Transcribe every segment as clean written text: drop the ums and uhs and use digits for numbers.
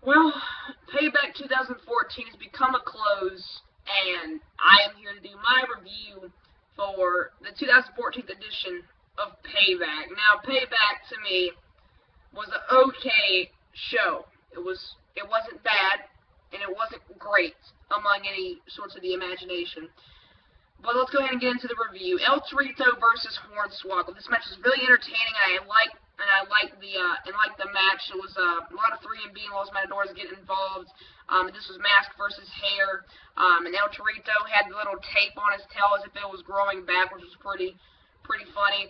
Well, Payback 2014 has become a close, and I am here to do my review for the 2014 edition of Payback. Now, Payback to me was an okay show. It wasn't bad, and it wasn't great among any sorts of the imagination. But let's go ahead and get into the review. El Torito versus Hornswoggle. This match was really entertaining, and I liked the match. It was a lot of 3B and Los Matadors getting involved. This was mask versus hair. And El Torito had the little tape on his tail as if it was growing back, which was pretty funny.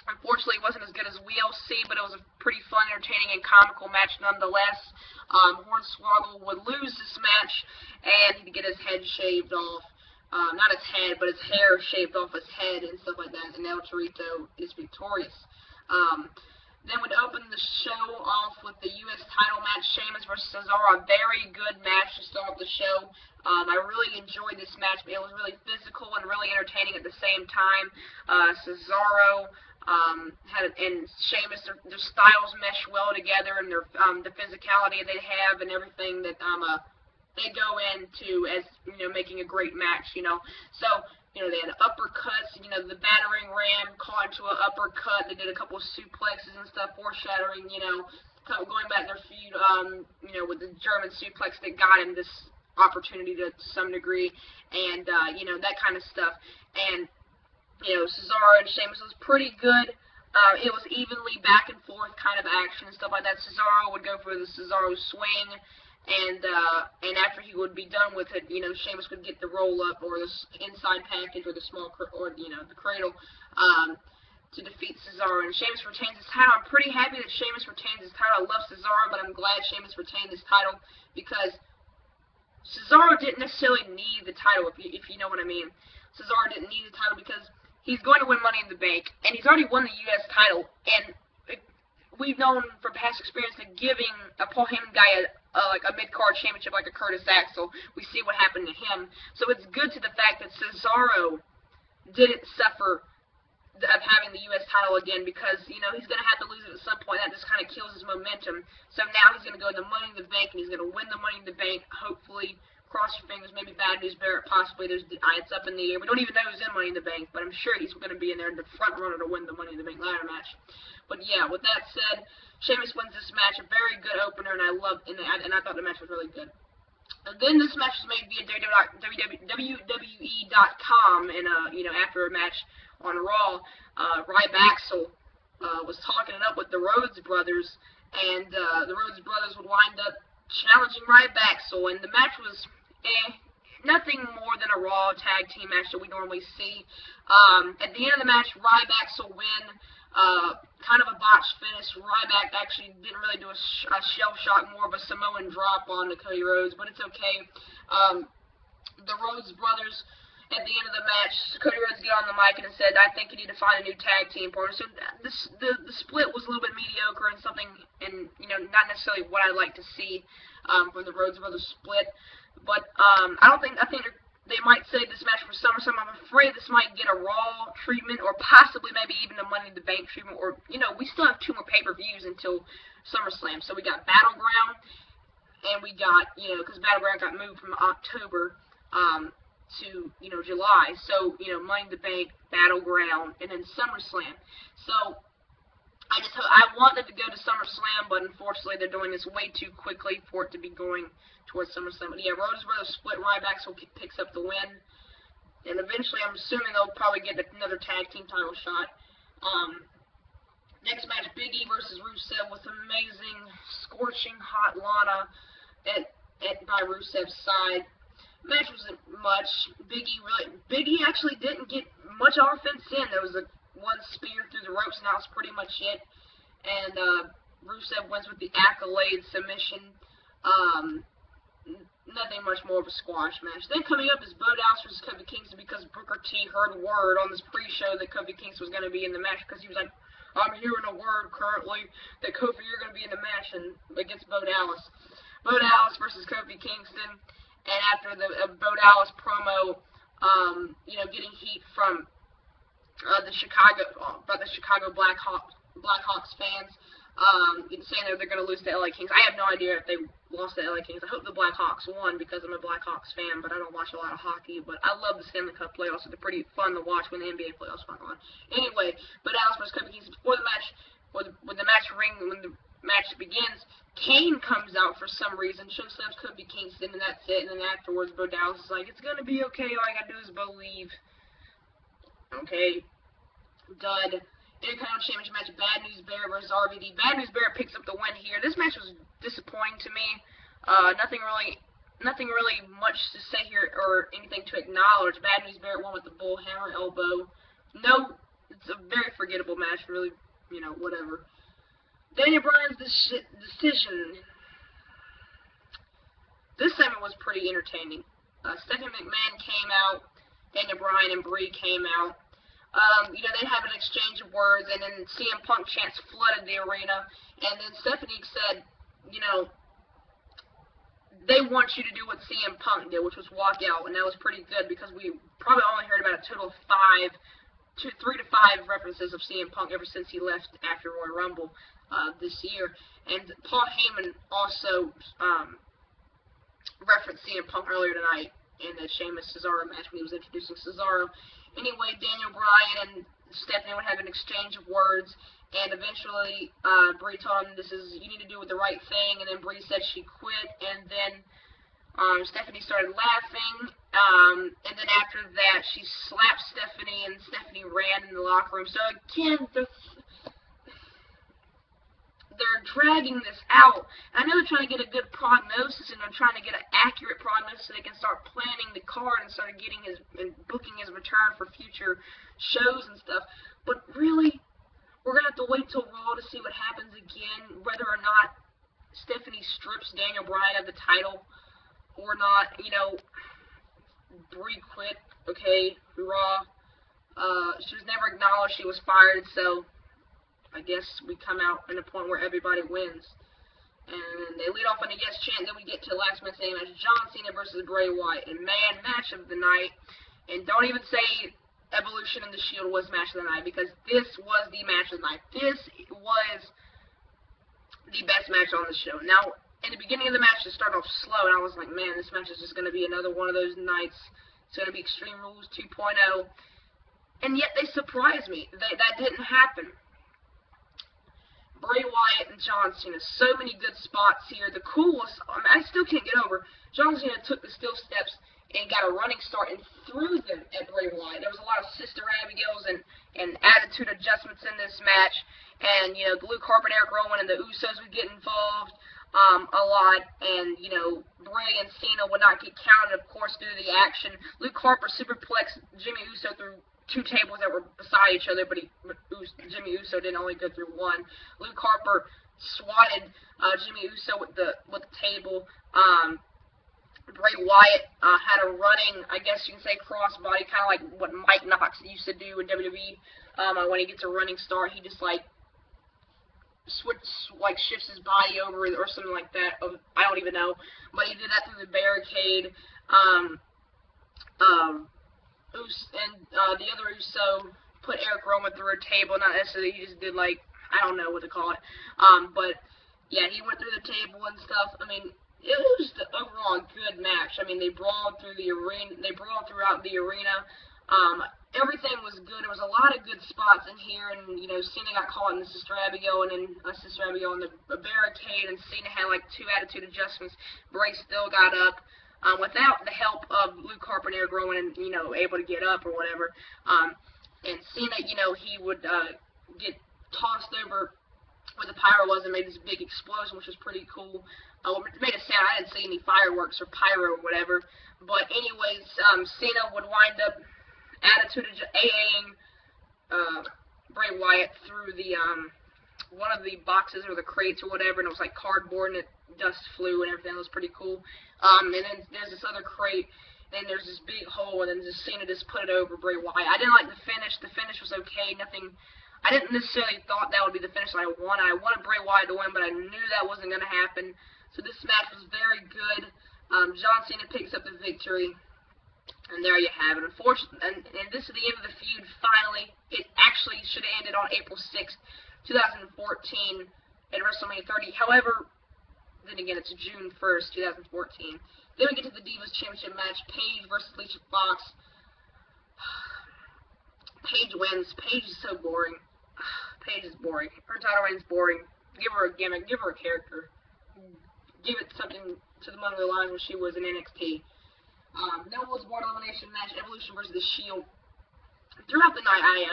Unfortunately, it wasn't as good as we'll see, but it was a pretty fun, entertaining, and comical match nonetheless. Hornswoggle would lose this match, and he'd get his head shaved off. Not his head, but his hair shaved off his head and stuff like that, and El Torito is victorious. Then we'd open the show off with the U.S. title match, Sheamus versus Cesaro, a very good match to start the show. I really enjoyed this match. It was really physical and really entertaining at the same time. Cesaro and Sheamus, their styles mesh well together, and their the physicality they have and everything that they go into as, making a great match, So, they had uppercuts, the battering ram caught into an uppercut. They did a couple of suplexes and stuff, foreshadowing, going back their feud, with the German suplex that got him this opportunity to some degree, and, that kind of stuff. And, Cesaro and Sheamus was pretty good. It was evenly back and forth kind of action and stuff like that. Cesaro would go for the Cesaro swing, and after he would be done with it, Sheamus would get the roll-up or the inside package or the the cradle to defeat Cesaro. And Sheamus retains his title. I'm pretty happy that Sheamus retains his title. I love Cesaro, but I'm glad Sheamus retained his title because Cesaro didn't necessarily need the title, if you know what I mean. Cesaro didn't need the title because he's going to win Money in the Bank, and he's already won the U.S. title, and we've known from past experience that giving a Paul Heyman guy a mid-card championship like a Curtis Axel, we see what happened to him. So it's good to the fact that Cesaro didn't suffer of having the U.S. title again because, he's going to have to lose it at some point. That just kind of kills his momentum. So now he's going to go to the Money in the Bank, and he's going to win the Money in the Bank, hopefully. Cross your fingers, maybe bad news Barrett, possibly. It's up in the air. We don't even know who's in Money in the Bank, but I'm sure he's going to be in there in the front runner to win the Money in the Bank ladder match. But yeah, with that said, Sheamus wins this match, a very good opener, and I thought the match was really good. And then this match was made via WWE.com, and after a match on Raw, RybAxel was talking it up with the Rhodes brothers, and the Rhodes brothers would wind up challenging RybAxel, and the match was nothing more than a Raw tag team match that we normally see. At the end of the match, RybAxel win. Kind of a botched finish. Ryback actually didn't really do a shell shock, more of a Samoan drop on to Cody Rhodes, but it's okay. The Rhodes brothers, at the end of the match, Cody Rhodes got on the mic and said, "I think you need to find a new tag team partner." So the split was a little bit mediocre and something, and not necessarily what I'd like to see from the Rhodes brothers split. But I think they might save this match for SummerSlam. I'm afraid this might get a Raw treatment or possibly maybe even a Money in the Bank treatment. Or, we still have 2 more pay-per-views until SummerSlam. So we got Battleground, and we got, because Battleground got moved from October to, July. So, Money in the Bank, Battleground, and then SummerSlam. So I wanted to go to SummerSlam, but unfortunately they're doing this way too quickly for it to be going towards SummerSlam. But yeah, Rhodes brothers split. RybAxel picks up the win, and eventually I'm assuming they'll probably get another tag team title shot. Next match, Big E versus Rusev with amazing, scorching hot Lana by Rusev's side. The match wasn't much. Big E actually didn't get much offense in. There was one spear through the ropes, and that was pretty much it. And Rusev wins with the accolade submission. Nothing much more of a squash match. Then coming up is Bo Dallas versus Kofi Kingston because Booker T heard word on this pre-show that Kofi Kingston was going to be in the match because he was like, "I'm hearing a word currently that Kofi, you're going to be in the match," and against Bo Dallas. Bo Dallas versus Kofi Kingston, and after the Bo Dallas promo, getting heat from the Chicago Blackhawks fans. saying that they're going to lose to LA Kings. I have no idea if they lost to LA Kings. I hope the Blackhawks won because I'm a Blackhawks fan, but I don't watch a lot of hockey. But I love the Stanley Cup playoffs. They're pretty fun to watch when the NBA playoffs are on. Anyway, but Dallas vs. Kofi Kingston before the match, when the match begins, Kane comes out for some reason, shoves Kofi Kingston, and that's it. And then afterwards, Bo Dallas is like, "It's going to be okay. All I got to do is believe." Okay, dud. Intercontinental Championship match, Bad News Barrett versus RVD. Bad News Barrett picks up the win here. This match was disappointing to me. Nothing really much to say here or anything to acknowledge. Bad News Barrett won with the bull hammer elbow. No, it's a very forgettable match. Really, whatever. Daniel Bryan's decision. This segment was pretty entertaining. Stephanie McMahon came out. Daniel Bryan and Bray came out. They have an exchange of words, and then CM Punk chants flooded the arena, and then Stephanie said, they want you to do what CM Punk did, which was walk out, and that was pretty good, because we probably only heard about a total of 3 to 5 references of CM Punk ever since he left after Royal Rumble this year, and Paul Heyman also referenced CM Punk earlier tonight in the Sheamus Cesaro match when he was introducing Cesaro. Anyway, Daniel Bryan and Stephanie would have an exchange of words, and eventually Bray told him, you need to do the right thing, and then Bray said she quit, and then Stephanie started laughing, and then after that she slapped Stephanie, and Stephanie ran in the locker room. So again, they're dragging this out. I know they're trying to get a good prognosis, and they're trying to get an accurate prognosis so they can start planning the card and start getting and booking his return for future shows and stuff. But really, we're going to have to wait till Raw to see what happens again, whether or not Stephanie strips Daniel Bryan of the title or not. Brie quit, okay, Raw. She was never acknowledged she was fired, so I guess we come out in a point where everybody wins. And they lead off on a yes chant, then we get to the last match, John Cena versus Bray Wyatt. And man, match of the night. And don't even say Evolution and the Shield was match of the night, because this was the match of the night. This was the best match on the show. Now, in the beginning of the match, it started off slow, and I was like, man, this match is just going to be another one of those nights. It's going to be Extreme Rules 2.0. And yet they surprised me. That didn't happen. Bray Wyatt and John Cena, so many good spots here. The coolest, I still can't get over, John Cena took the steel steps and got a running start and threw them at Bray Wyatt. There was a lot of Sister Abigails and attitude adjustments in this match, and, the Luke Harper and Eric Rowan and the Usos would get involved a lot, and, Bray and Cena would not get counted, of course, due to the action. Luke Harper superplexed Jimmy Uso through 2 tables that were beside each other, but Jimmy Uso didn't only go through 1. Luke Harper swatted Jimmy Uso with the table. Bray Wyatt had a running, I guess you can say, crossbody, kind of like what Mike Knox used to do in WWE. When he gets a running start, he just shifts his body over or something like that. I don't even know, but he did that through the barricade. The other Uso put Eric Rowan through a table, not necessarily, he just did I don't know what to call it. But yeah, he went through the table and stuff. I mean, it was just an overall good match. I mean, they brawled through the arena, throughout the arena. Everything was good. There was a lot of good spots in here, and Cena got caught in the Sister Abigail, and then Sister Abigail in the barricade, and Cena had 2 attitude adjustments. Bray still got up. Without the help of Luke Harper and Eric Rowan, and, able to get up or whatever. And Cena, he would get tossed over where the pyro was and made this big explosion, which was pretty cool. It made a sound. I didn't see any fireworks or pyro or whatever. But anyways, Cena would wind up AAing Bray Wyatt through the one of the boxes or the crates or whatever, and it was cardboard, and dust flew and everything. It was pretty cool. And then there's this other crate, and there's this big hole, and then Cena just put it over Bray Wyatt. I didn't like the finish. The finish was okay. I didn't necessarily thought that would be the finish that I wanted. I wanted Bray Wyatt to win, but I knew that wasn't going to happen. So this match was very good. John Cena picks up the victory, and there you have it. Unfortunately, and this is the end of the feud, finally. It actually should have ended on April 6th, 2014, at WrestleMania 30. However, then again, it's June 1st, 2014. Then we get to the Divas Championship match, Paige versus Alicia Fox. Paige wins. Paige is so boring. Paige is boring. Her title reign's boring. Give her a gimmick. Give her a character. Give it something to the Monday Line when she was in NXT. Then was Born Elimination match, Evolution versus The Shield. Throughout the night, I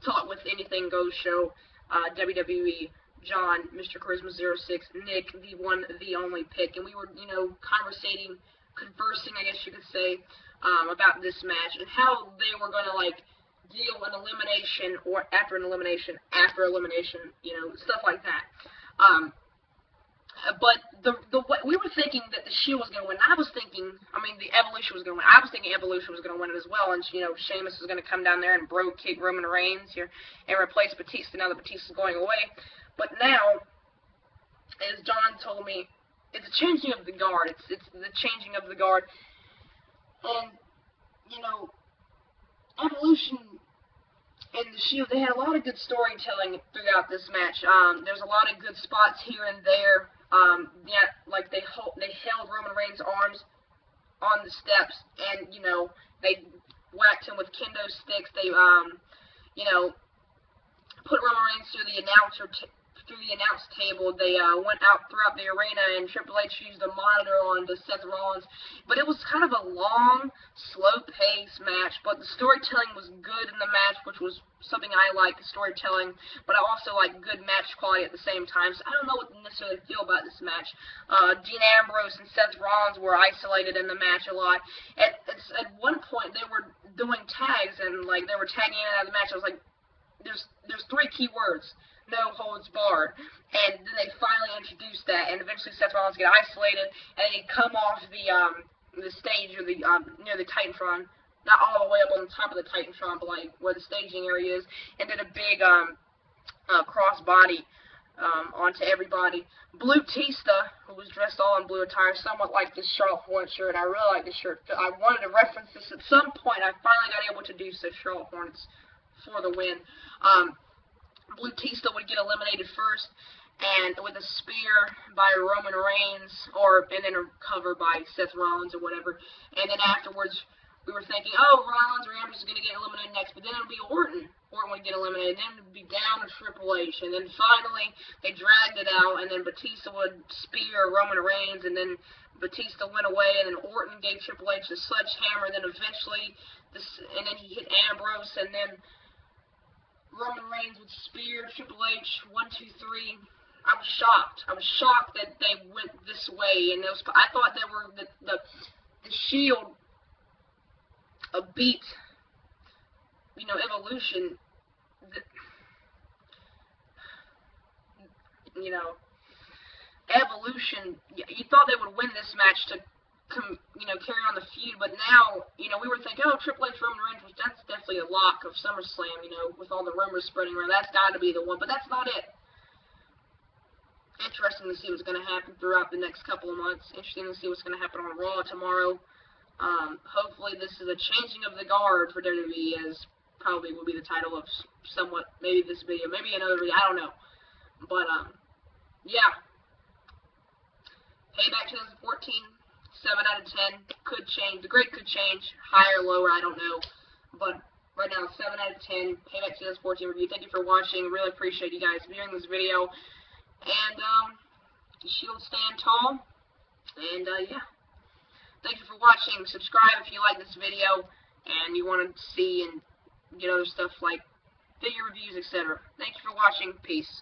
talked with Anything Goes show, WWE, John, Mr. Charisma 06, Nick, the one, the only pick, and we were, conversing, I guess you could say, about this match and how they were going to, deal an elimination or after elimination, stuff like that. But we were thinking that the Shield was going to win. The Evolution was going to win. I was thinking Evolution was going to win it as well, and, Sheamus was going to come down there and bro kick Roman Reigns here and replace Batista now that Batista's going away. But now, as John told me, it's a changing of the guard. It's the changing of the guard. And, Evolution and the Shield, they had a lot of good storytelling throughout this match. There's a lot of good spots here and there. They held Roman Reigns' arms on the steps, and they whacked him with kendo sticks. They put Roman Reigns through the announce table. They went out throughout the arena, and Triple H used a monitor on the Seth Rollins. But it was kind of a long, slow-paced match, but the storytelling was good in the match, which was something I like, the storytelling, but I also like good match quality at the same time, so I don't know what to necessarily feel about this match. Dean Ambrose and Seth Rollins were isolated in the match a lot. At one point, they were doing tags, and they were tagging in and out of the match. I was like, there's 3 key words. No holds barred, and then they finally introduced that, and eventually Seth Rollins get isolated, and he'd come off the stage or near the Titantron, not all the way up on the top of the Titantron, but where the staging area is, and did a big cross body onto everybody. Blue Tista, who was dressed all in blue attire, somewhat like this Charlotte Hornet shirt. I really like this shirt. I wanted to reference this at some point. I finally got able to do so. Charlotte Hornets for the win. Blue Tista would get eliminated first, and with a spear by Roman Reigns, and then a cover by Seth Rollins or whatever. And then afterwards, we were thinking, oh, Rollins or Ambrose is going to get eliminated next, but then it would be Orton. Orton would get eliminated, and then it would be down to Triple H. And then finally, they dragged it out, and then Batista would spear Roman Reigns, and then Batista went away, and then Orton gave Triple H the sledgehammer, and then eventually, and then he hit Ambrose, and then Roman Reigns would spear Triple H, 1, 2, 3. I was shocked. I was shocked that they went this way, and I thought they were the Shield beat, Evolution. Evolution. You thought they would win this match to carry on the feud, but now, we were thinking, oh, Triple H, Roman Reigns, that's definitely a lock of SummerSlam, with all the rumors spreading around, that's got to be the one, but that's not it. Interesting to see what's going to happen throughout the next couple of months. Interesting to see what's going to happen on Raw tomorrow. Hopefully this is a changing of the guard for WWE, as probably will be the title of somewhat, maybe this video, maybe another video, I don't know. But, yeah. Payback 2014. 7 out of 10, could change, the grade could change, higher, lower, I don't know, but right now, 7 out of 10, Payback 2014 review. Thank you for watching, really appreciate you guys viewing this video, and, Shield stand tall, and, yeah, thank you for watching. Subscribe if you like this video, and you want to see and get other stuff like figure reviews, etc. Thank you for watching, peace.